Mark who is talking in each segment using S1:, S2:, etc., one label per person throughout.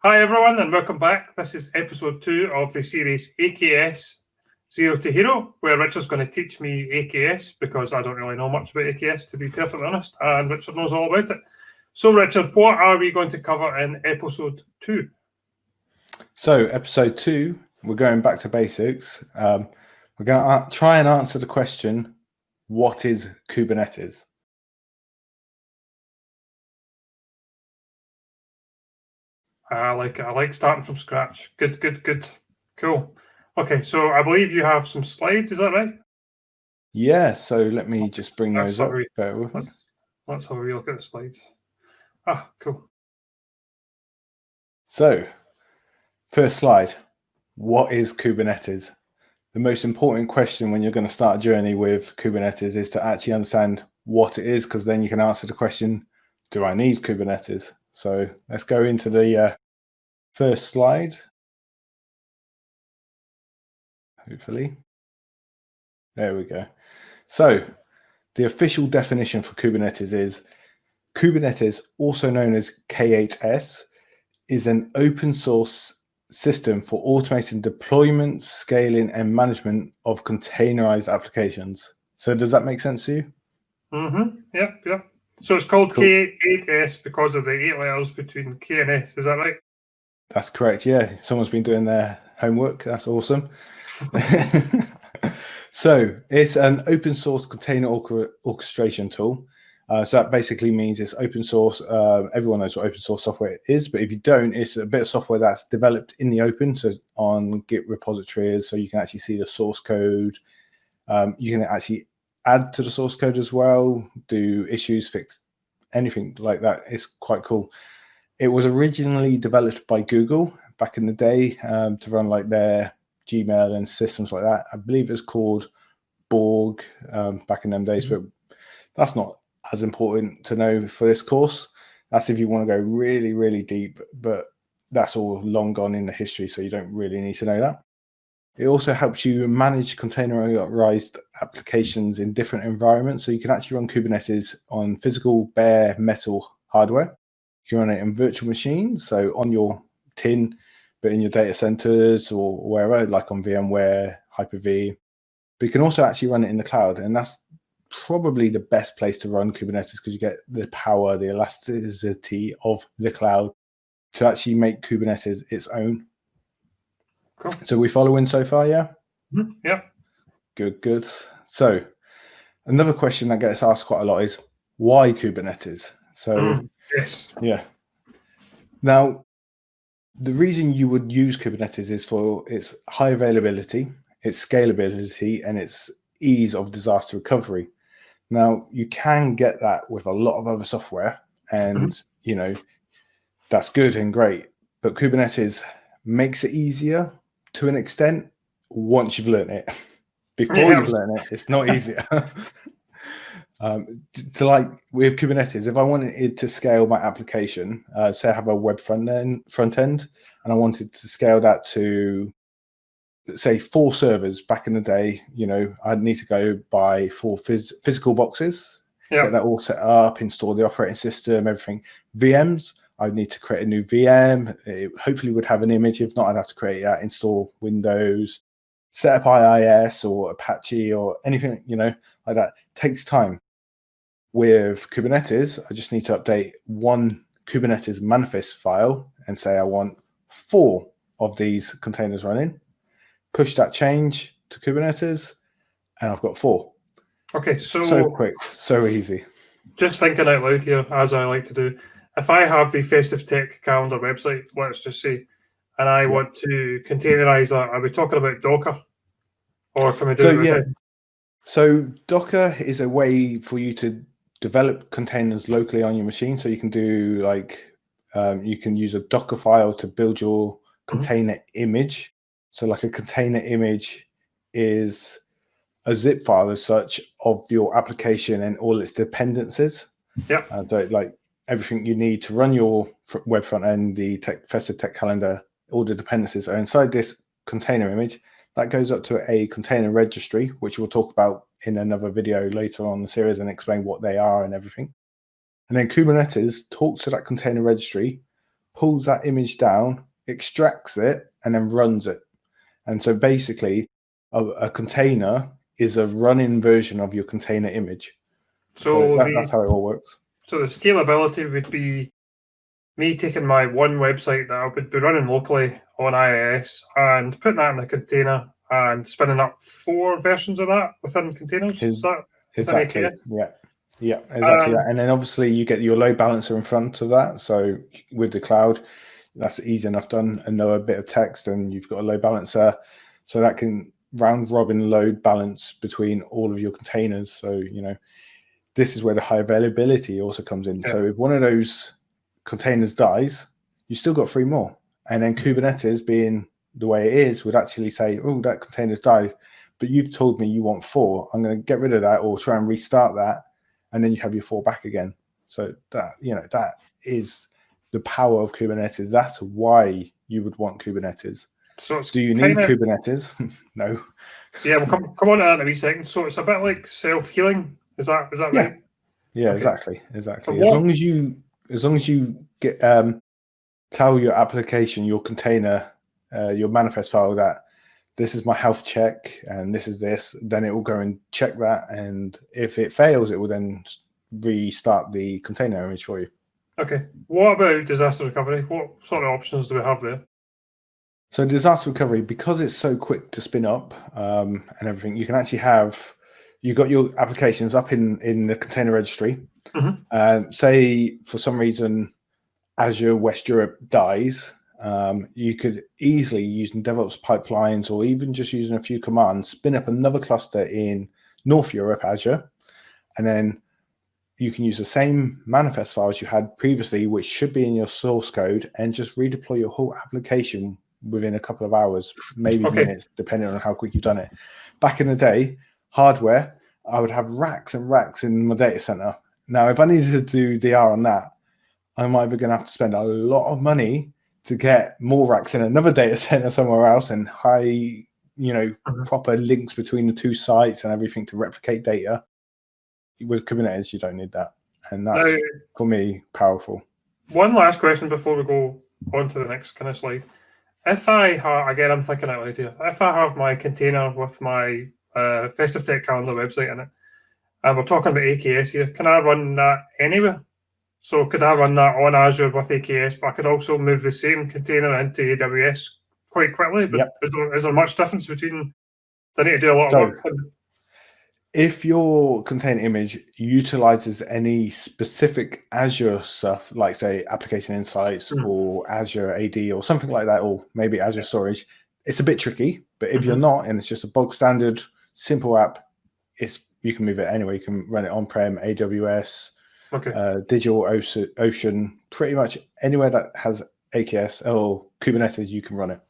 S1: Hi everyone and welcome back. This is episode 2 of the series AKS Zero to Hero, where Richard's going to teach me AKS because I don't really know much about AKS, to be perfectly honest, and Richard knows all about it. So Richard, what are we going to cover in episode 2?
S2: So episode 2, we're going back to basics. We're going to try and answer the question, what is Kubernetes?
S1: I like it. I like starting from scratch. Good. Cool. Okay, so I believe you have some slides, is that right?
S2: Yeah, so let me just bring those up.
S1: Let's have a look at the slides. Ah, cool.
S2: So, first slide, what is Kubernetes? The most important question when you're going to start a journey with Kubernetes is to actually understand what it is, because then you can answer the question, do I need Kubernetes? So let's go into the first slide, hopefully. There we go. So the official definition for Kubernetes is Kubernetes, also known as K8S, is an open source system for automating deployment, scaling, and management of containerized applications. So does that make sense to you?
S1: Mm-hmm. Yep. So it's called cool. K8S because of the 8 letters between K and S. Is that right?
S2: That's correct. Yeah. Someone's been doing their homework. That's awesome. So it's an open source container orchestration tool. So that basically means it's open source. Everyone knows what open source software is, but if you don't, it's a bit of software that's developed in the open, so on Git repositories, so you can actually see the source code. You can actually add to the source code as well, do issues, fix anything like that. It's quite cool. It was originally developed by Google back in the day to run like their Gmail and systems like that. I believe it was called Borg back in them days, but that's not as important to know for this course. That's if you want to go really, really deep, but that's all long gone in the history, so you don't really need to know that. It also helps you manage containerized applications in different environments. So you can actually run Kubernetes on physical bare metal hardware. You can run it in virtual machines, so on your tin, but in your data centers or wherever, like on VMware, Hyper-V. But you can also actually run it in the cloud, and that's probably the best place to run Kubernetes because you get the power, the elasticity of the cloud to actually make Kubernetes its own.
S1: Cool.
S2: So we following so far, yeah?
S1: Mm-hmm. Yeah.
S2: Good. So another question that gets asked quite a lot is, why Kubernetes? So
S1: yes.
S2: Yeah. Now, the reason you would use Kubernetes is for its high availability, its scalability, and its ease of disaster recovery. Now, you can get that with a lot of other software, and that's good and great. But Kubernetes makes it easier to an extent once you've learned it. Before you've learned it, it's not easier. Like with Kubernetes, if I wanted to scale my application, say I have a web front end, and I wanted to scale that to, say, 4 servers back in the day, I'd need to go buy 4 physical boxes, get that all set up, install the operating system, everything. VMs, I'd need to create a new VM. It hopefully would have an image. If not, I'd have to create that, install Windows, set up IIS or Apache or anything, like that. It takes time. With Kubernetes, I just need to update one Kubernetes manifest file and say I want 4 of these containers running. Push that change to Kubernetes, and I've got 4.
S1: Okay,
S2: so quick, so easy.
S1: Just thinking out loud here, as I like to do. If I have the Festive Tech calendar website, let's just say, and I want to containerize that, are we talking about Docker? Or can we do it?
S2: So Docker is a way for you to develop containers locally on your machine. So you can do you can use a Docker file to build your container image. So like a container image is a zip file as such of your application and all its dependencies.
S1: Yeah.
S2: So like everything you need to run your web front end, the Festive Tech calendar, all the dependencies are inside this container image. That goes up to a container registry, which we'll talk about in another video later on in the series and explain what they are and everything. And then Kubernetes talks to that container registry, pulls that image down, extracts it, and then runs it. And so basically, a container is a run-in version of your container image. So that's how it all works.
S1: So the scalability would be me taking my one website that I would be running locally on IIS and putting that in a container and spinning up 4 versions of that within containers.
S2: Exactly. Yeah, exactly. And then obviously you get your load balancer in front of that. So with the cloud, that's easy enough done. And know a bit of text, and you've got a load balancer, so that can round robin load balance between all of your containers. So this is where the high availability also comes in. So if one of those containers dies, you still got 3 more. And then Kubernetes, being the way it is, would actually say, oh, that container's died, but you've told me you want 4. I'm going to get rid of that or try and restart that. And then you have your 4 back again. So that is the power of Kubernetes. That's why you would want Kubernetes. So do you need Kubernetes? No.
S1: Yeah, we'll come on to that in a wee second. So it's a bit like self-healing. Is that right?
S2: Yeah, okay. Exactly. As long as you get tell your application, your container, your manifest file that this is my health check and this is this, then it will go and check that. And if it fails, it will then restart the container image for you.
S1: Okay. What about disaster recovery? What sort of options do we have there?
S2: So disaster recovery, because it's so quick to spin up and everything, you can actually you've got your applications up in the container registry. Say for some reason Azure West Europe dies, you could easily, using DevOps pipelines or even just using a few commands, spin up another cluster in North Europe Azure, and then you can use the same manifest files you had previously, which should be in your source code, and just redeploy your whole application within a couple of hours, maybe minutes, depending on how quick you've done it. Back in the day, hardware, I would have racks and racks in my data center. Now, if I needed to do DR on that, I'm either going to have to spend a lot of money to get more racks in another data center somewhere else and high, proper links between the 2 sites and everything to replicate data. With Kubernetes, you don't need that. And that's, for me, powerful.
S1: One last question before we go on to the next kind of slide. If I have, again, I'm thinking out loud here. If I have my container with my Festive Tech Calendar website in it, and we're talking about AKS here, can I run that anywhere? So could I run that on Azure with AKS, but I could also move the same container into AWS quite quickly? But is there much difference between, do I need to do a lot of work?
S2: If your container image utilizes any specific Azure stuff, like say Application Insights or Azure AD or something like that, or maybe Azure Storage, it's a bit tricky. But if you're not, and it's just a bog standard, simple app, you can move it anywhere. You can run it on-prem, AWS, DigitalOcean, pretty much anywhere that has AKS or Kubernetes, you can run it.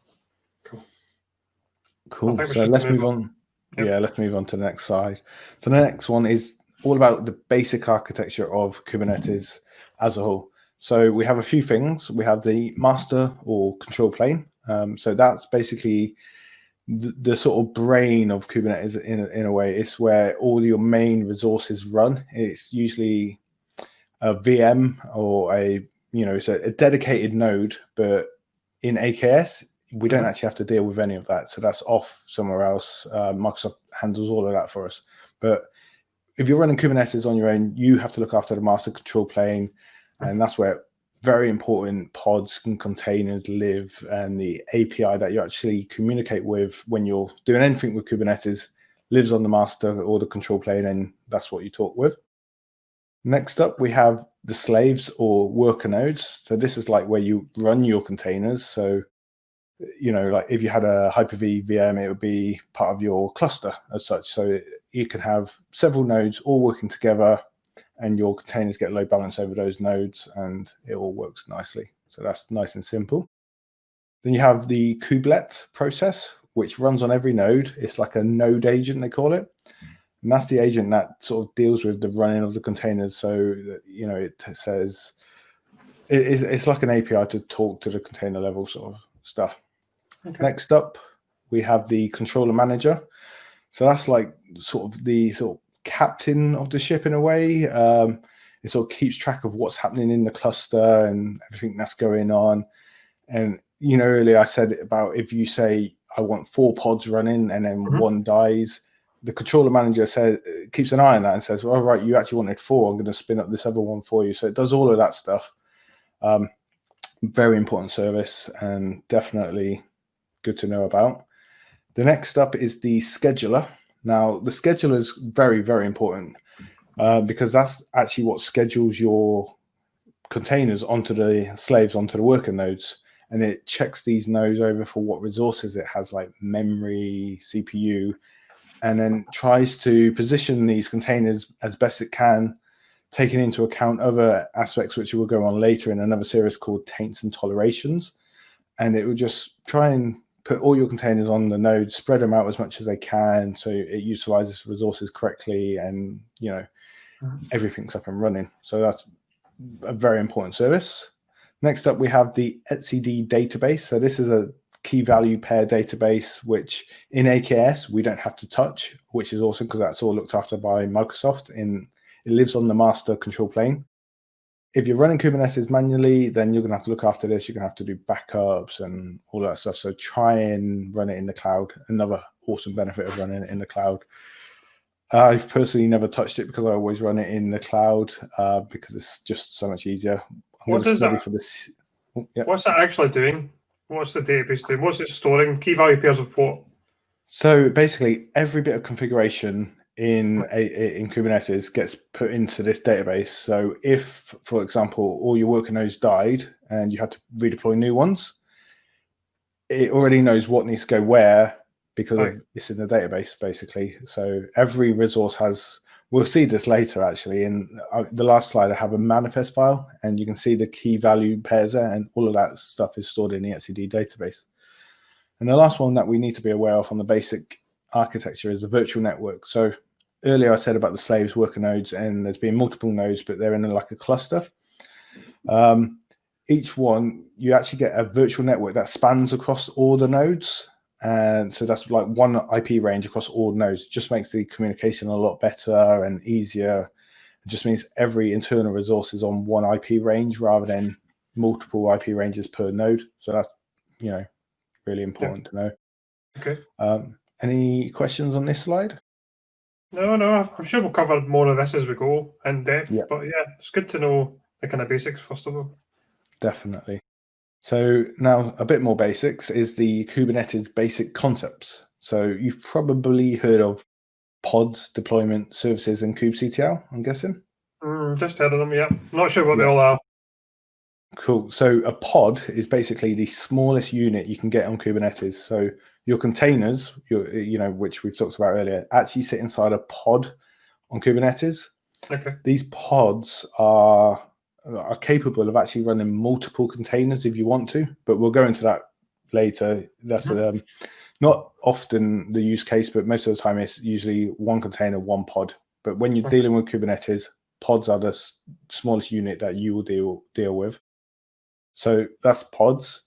S2: Cool. So let's move on. Yeah, let's move on to the next slide. So the next one is all about the basic architecture of Kubernetes as a whole. So we have a few things. We have the master or control plane. So that's basically the sort of brain of Kubernetes in a way. It's where all your main resources run. It's usually a VM or it's a dedicated node, but in AKS, we don't actually have to deal with any of that. So that's off somewhere else. Microsoft handles all of that for us. But if you're running Kubernetes on your own, you have to look after the master control plane. And that's where very important pods and containers live. And the API that you actually communicate with when you're doing anything with Kubernetes lives on the master or the control plane. And that's what you talk with. Next up, we have the slaves or worker nodes. So this is like where you run your containers. So like if you had a Hyper-V VM, it would be part of your cluster as such. So you can have several nodes all working together and your containers get load balance over those nodes and it all works nicely. So that's nice and simple. Then you have the kubelet process, which runs on every node. It's like a node agent, they call it. And that's the agent that sort of deals with the running of the containers. So, it says it's like an API to talk to the container level sort of stuff. Okay. Next up, we have the controller manager. So that's like the captain of the ship in a way. it sort of keeps track of what's happening in the cluster and everything that's going on. And, you know, earlier I said about if you say, I want 4 pods running and then one dies, the controller manager keeps an eye on that and says, well, right, you actually wanted 4. I'm going to spin up this other one for you. So it does all of that stuff. Very important service and definitely good to know about. The next up is the scheduler. Now, the scheduler is very, very important because that's actually what schedules your containers onto the slaves, onto the worker nodes. And it checks these nodes over for what resources it has, like memory, CPU, and then tries to position these containers as best it can, taking into account other aspects which we'll go on later in another series called taints and tolerations. And it will just try and put all your containers on the node, spread them out as much as they can, so it utilizes resources correctly, and you know everything's up and running. So that's a very important service. Next up, we have the etcd database. So this is a key value pair database, which in AKS we don't have to touch, which is awesome because that's all looked after by Microsoft. It lives on the master control plane. If you're running Kubernetes manually, then you're going to have to look after this. You're going to have to do backups and all that stuff. So try and run it in the cloud. Another awesome benefit of running it in the cloud. I've personally never touched it because I always run it in the cloud because it's just so much easier.
S1: What does that for this? Yeah. What's that actually doing? What's the database doing? What's it storing? Key value pairs of what?
S2: So basically, every bit of configuration in Kubernetes gets put into this database. So if, for example, all your worker nodes died and you had to redeploy new ones, it already knows what needs to go where because it's in the database, basically. So every resource has, we'll see this later, actually. In the last slide, I have a manifest file, and you can see the key value pairs there, and all of that stuff is stored in the etcd database. And the last one that we need to be aware of on the basic architecture is the virtual network. So earlier I said about the slaves, worker nodes, and there's been multiple nodes, but they're in like a cluster. Each one, you actually get a virtual network that spans across all the nodes. And so that's like one IP range across all nodes. It just makes the communication a lot better and easier. It just means every internal resource is on one IP range rather than multiple IP ranges per node. So that's, you know, really important to know.
S1: Okay.
S2: Any questions on this slide?
S1: No, I'm sure we'll cover more of this as we go in depth. Yeah. But yeah, it's good to know the kind of basics first of all.
S2: Definitely. So now a bit more basics is the Kubernetes basic concepts. So you've probably heard of pods, deployment, services, and kubectl, I'm guessing?
S1: Just heard of them, yeah. Not sure what they all are.
S2: Cool. So a pod is basically the smallest unit you can get on Kubernetes. So your containers, which we've talked about earlier, actually sit inside a pod on Kubernetes.
S1: Okay.
S2: These pods are capable of actually running multiple containers if you want to, but we'll go into that later. That's not often the use case, but most of the time it's usually one container, one pod. But when you're dealing with Kubernetes, pods are the smallest unit that you will deal with. So that's pods.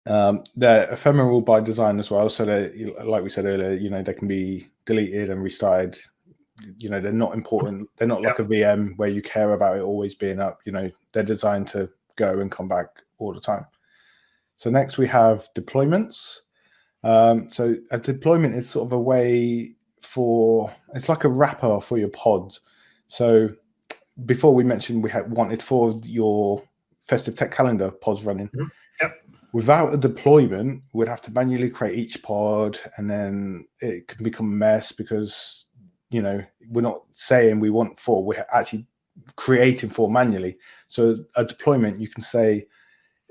S2: They're ephemeral by design as well. So they, like we said earlier, they can be deleted and restarted. They're not important. They're not like a VM where you care about it always being up. They're designed to go and come back all the time. So next we have deployments. So a deployment is sort of a way it's like a wrapper for your pod. So before we mentioned we wanted for your festive tech calendar pods running. Without a deployment, we'd have to manually create each pod, and then it can become a mess because we're not saying we want 4, we're actually creating 4 manually. So a deployment, you can say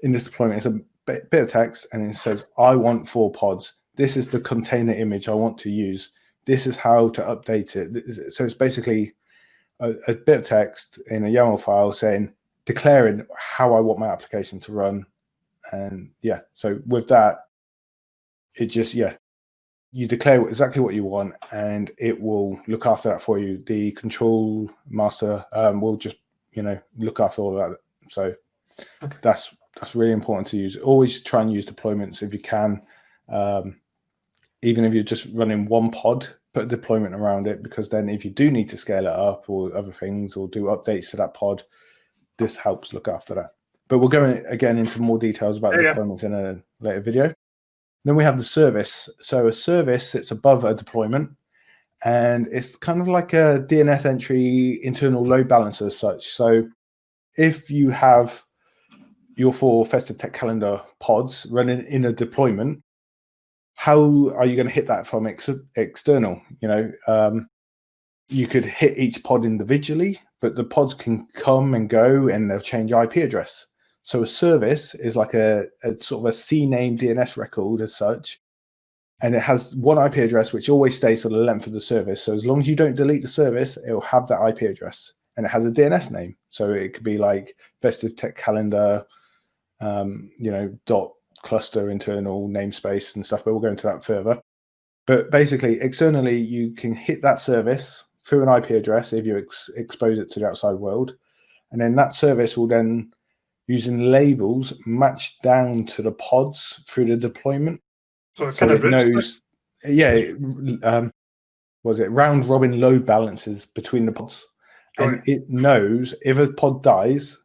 S2: in this deployment, it's a bit of text, and it says, I want 4 pods. This is the container image I want to use. This is how to update it. So it's basically a bit of text in a YAML file declaring how I want my application to run. And so with that, it just, you declare exactly what you want, and it will look after that for you. The control master will just, look after all of that. So that's really important to use. Always try and use deployments if you can. Even if you're just running one pod, put a deployment around it, because then if you do need to scale it up or other things or do updates to that pod, this helps look after that. But we'll go again into more details about deployments in a later video. Then we have the service. So a service sits above a deployment, and it's kind of like a DNS entry internal load balancer as such. So if you have your 4 Festive Tech Calendar pods running in a deployment, how are you going to hit that from external? You could hit each pod individually, but the pods can come and go and they'll change IP address. So a service is like a sort of a CNAME DNS record as such, and it has one IP address which always stays for the length of the service. So as long as you don't delete the service, it will have that IP address, and it has a DNS name. So it could be like Festive Tech Calendar, dot cluster internal namespace and stuff, but we'll go into that further. But basically, externally, you can hit that service through an IP address if you expose it to the outside world, and then that service will then, using labels, match down to the pods through the deployment.
S1: So it knows,
S2: round robin load balances between the pods, and it knows if a pod dies,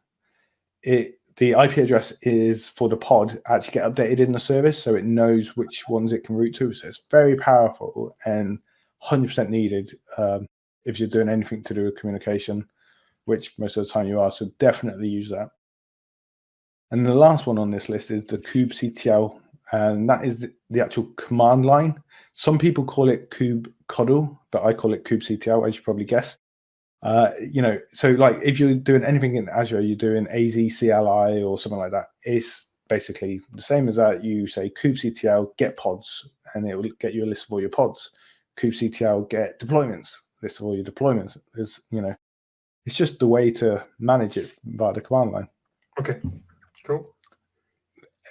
S2: the IP address is for the pod actually get updated in the service, so it knows which ones it can route to. So it's very powerful and 100% needed if you're doing anything to do with communication, which most of the time you are. So definitely use that. And the last one on this list is the kubectl, and that is the actual command line. Some people call it kubectl, but I call it kubectl, as you probably guessed. So like if you're doing anything in Azure, you're doing AZCLI or something like that. It's basically the same as that. You say kubectl get pods, and it will get you a list of all your pods. Kubectl get deployments, list of all your deployments. It's just the way to manage it via the command line.
S1: Okay, cool.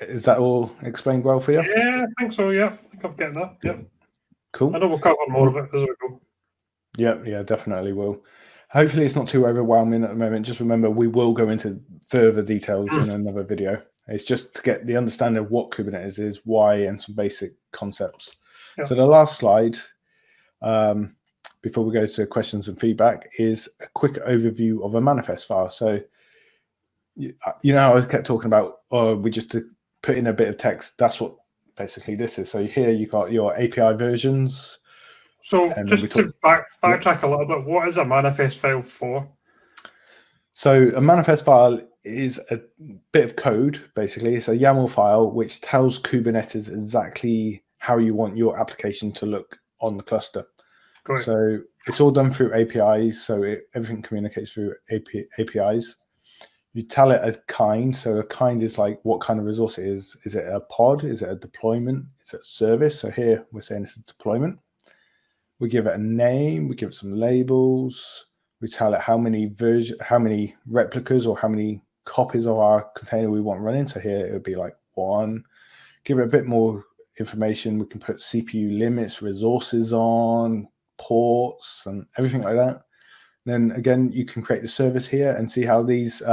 S2: Is that all explained well for you?
S1: Yeah, I think so. Yeah, I think I'm getting that. Yeah.
S2: Cool.
S1: I know we'll cover more of it as we go.
S2: Yeah, definitely will. Hopefully it's not too overwhelming at the moment. Just remember, we will go into further details in another video. It's just to get the understanding of what Kubernetes is, why, and some basic concepts. Yeah. So the last slide, before we go to questions and feedback, is a quick overview of a manifest file. So how I kept talking about, we just put in a bit of text. That's what basically this is. So here you got your API versions.
S1: So just to backtrack a little bit, what is a manifest file for?
S2: So a manifest file is a bit of code, basically. It's a YAML file which tells Kubernetes exactly how you want your application to look on the cluster. Great. So it's all done through APIs, so everything communicates through APIs. You tell it a kind, so a kind is like what kind of resource it is. Is it a pod? Is it a deployment? Is it a service? So here we're saying it's a deployment. We give it a name, we give it some labels, we tell it how many replicas or how many copies of our container we want running. So here it would be like 1. Give it a bit more information. We can put CPU limits, resources on, ports, and everything like that. Then again, you can create the service here and see how these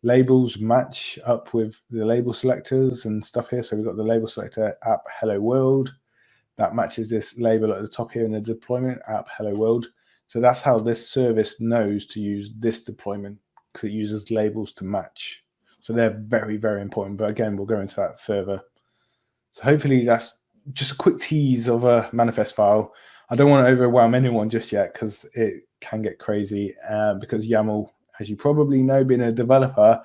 S2: labels match up with the label selectors and stuff here. So we've got the label selector app hello world. That matches this label at the top here in the deployment app hello world. So that's how this service knows to use this deployment, because it uses labels to match. So they're very, very important. But again, we'll go into that further. So hopefully that's just a quick tease of a manifest file. I don't want to overwhelm anyone just yet, because it can get crazy. Because YAML, as you probably know, being a developer,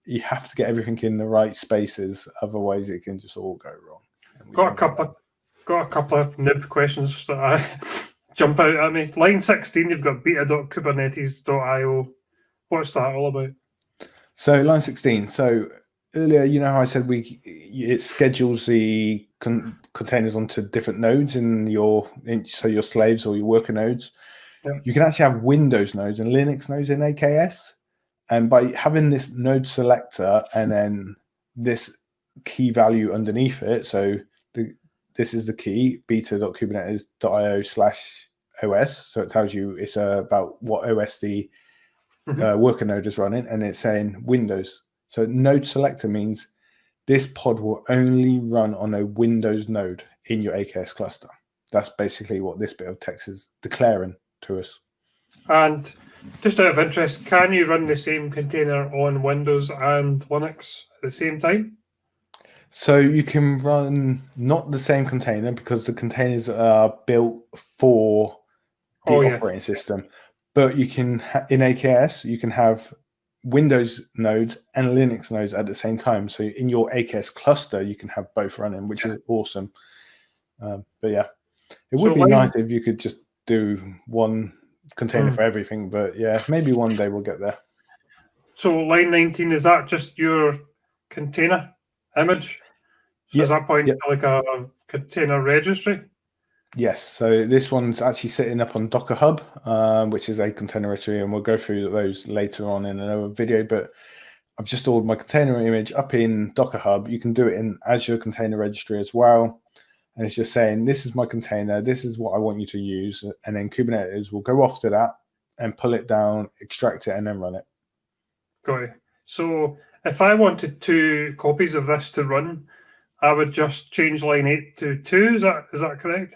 S2: you have to get everything in the right spaces. Otherwise, it can just all go wrong.
S1: Got a couple of nib questions that I jump out at me. Line 16, you've got beta.kubernetes.io. What's that all about? So
S2: line 16. So earlier, how I said it schedules the containers onto different nodes so your slaves or your worker nodes. Yeah. You can actually have Windows nodes and Linux nodes in AKS. And by having this node selector and then this key value underneath it, so this is the key, beta.kubernetes.io/OS. So it tells you it's about what OS the worker node is running, and it's saying Windows. So node selector means this pod will only run on a Windows node in your AKS cluster. that's basically what this bit of text is declaring to us.
S1: And just out of interest, can you run the same container on Windows and Linux at the same time?
S2: So you can run not the same container because the containers are built for the operating system, but you can in AKS you can have Windows nodes and Linux nodes at the same time. So in your AKS cluster, you can have both running, which is awesome. But yeah, it would be nice if you could just do one container for everything. But yeah, maybe one day we'll get there.
S1: So line 19, is that just your container image? So does that point to like a container registry?
S2: Yes, so this one's actually sitting up on Docker Hub, which is a container registry, and we'll go through those later on in another video. But I've just stored my container image up in Docker Hub. You can do it in Azure Container Registry as well. And it's just saying, this is my container, this is what I want you to use. And then Kubernetes will go off to that and pull it down, extract it, and then run it.
S1: Got it. So if I wanted 2 copies of this to run, I would just change line 8 to 2. Is that correct?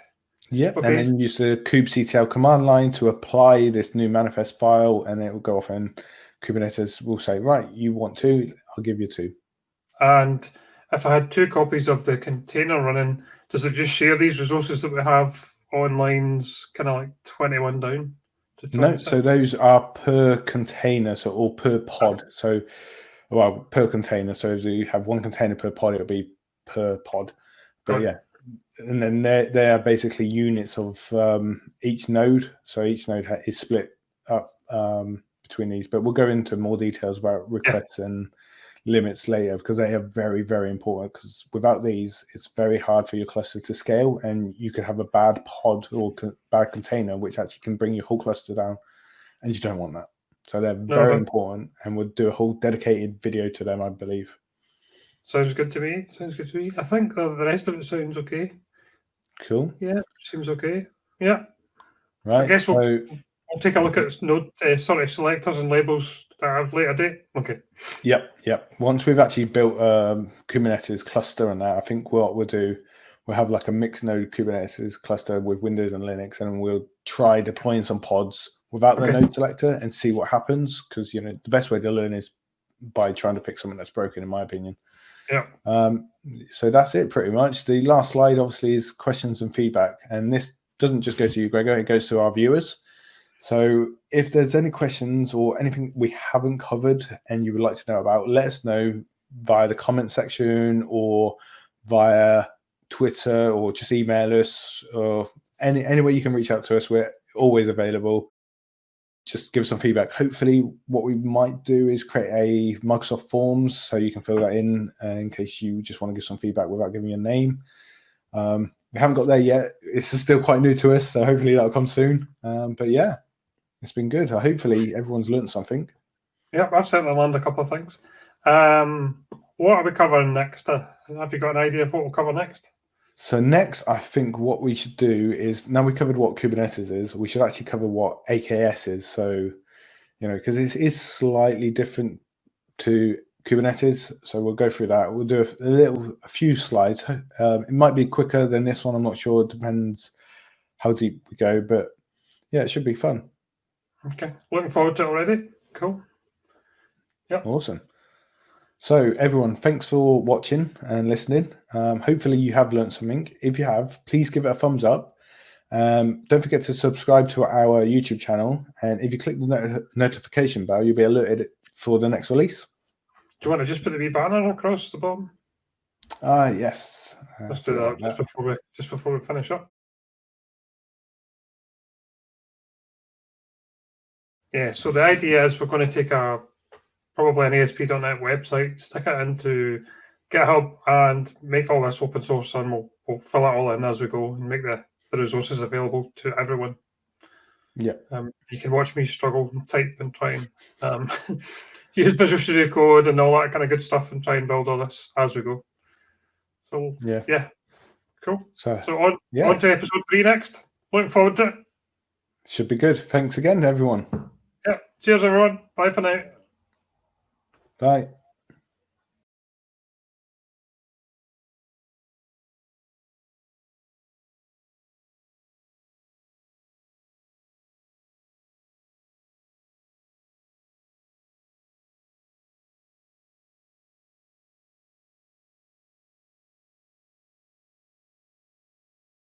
S2: Yep, okay. And then use the kubectl command line to apply this new manifest file, and it will go off and Kubernetes will say, right, you want 2, I'll give you 2.
S1: And if I had 2 copies of the container running, does it just share these resources that we have on lines kind of like 21 down?
S2: No, so those are per container, so or per pod. So, well, per container. So if you have 1 container per pod, it'll be per pod. But yeah, and then they are basically units of each node. So each node is split up between these. But we'll go into more details about requests and limits later, because they are very, very important, because without these it's very hard for your cluster to scale, and you could have a bad pod or bad container which actually can bring your whole cluster down, and you don't want that. So they're very important, and we'll do a whole dedicated video to them, I believe.
S1: Sounds good to me. I think the rest of it sounds okay.
S2: Cool.
S1: Yeah, seems okay. Yeah.
S2: Right.
S1: I guess we'll take a look at selectors and labels at a later date. Okay.
S2: Yep. Once we've actually built Kubernetes cluster and that, I think what we'll do, we'll have like a mixed node Kubernetes cluster with Windows and Linux, and we'll try deploying some pods without the node selector and see what happens. Because the best way to learn is by trying to fix something that's broken, in my opinion.
S1: Yeah.
S2: So that's it pretty much. The last slide obviously is questions and feedback, and this doesn't just go to you, Gregor, it goes to our viewers. So if there's any questions or anything we haven't covered and you would like to know about, let us know via the comment section or via Twitter, or just email us, or any way you can reach out to us. We're always available. Just give us some feedback. Hopefully what we might do is create a Microsoft Forms so you can fill that in case you just want to give some feedback without giving your name. We haven't got there yet. This is still quite new to us, so hopefully that'll come soon. But yeah, it's been good. Hopefully everyone's learned something.
S1: Yeah, I've certainly learned a couple of things. What are we covering next? Have you got an idea of what we'll cover next?
S2: So next, I think what we should do is, now we covered what Kubernetes is, we should actually cover what AKS is. So, because it is slightly different to Kubernetes. So we'll go through that. We'll do a few slides. It might be quicker than this one. I'm not sure. It depends how deep we go. But yeah, it should be fun.
S1: Okay. Looking forward to it already. Cool. Yeah.
S2: Awesome. So everyone, thanks for watching and listening. Hopefully you have learned something. If you have, please give it a thumbs up. Don't forget to subscribe to our YouTube channel. And if you click the notification bell, you'll be alerted for the next release.
S1: Do you want to just put the wee banner across the bottom?
S2: Yes.
S1: Let's do that just before we finish up. Yeah, so the idea is we're going to take probably an ASP.NET website, stick it into GitHub, and make all this open source, and we'll fill it all in as we go and make the resources available to everyone.
S2: Yeah.
S1: You can watch me struggle and type and try and use Visual Studio Code and all that kind of good stuff and try and build all this as we go. So yeah. Cool. So on to episode 3 next. Looking forward to it.
S2: Should be good. Thanks again, everyone.
S1: Yeah. Cheers, everyone. Bye for now.
S2: Bye.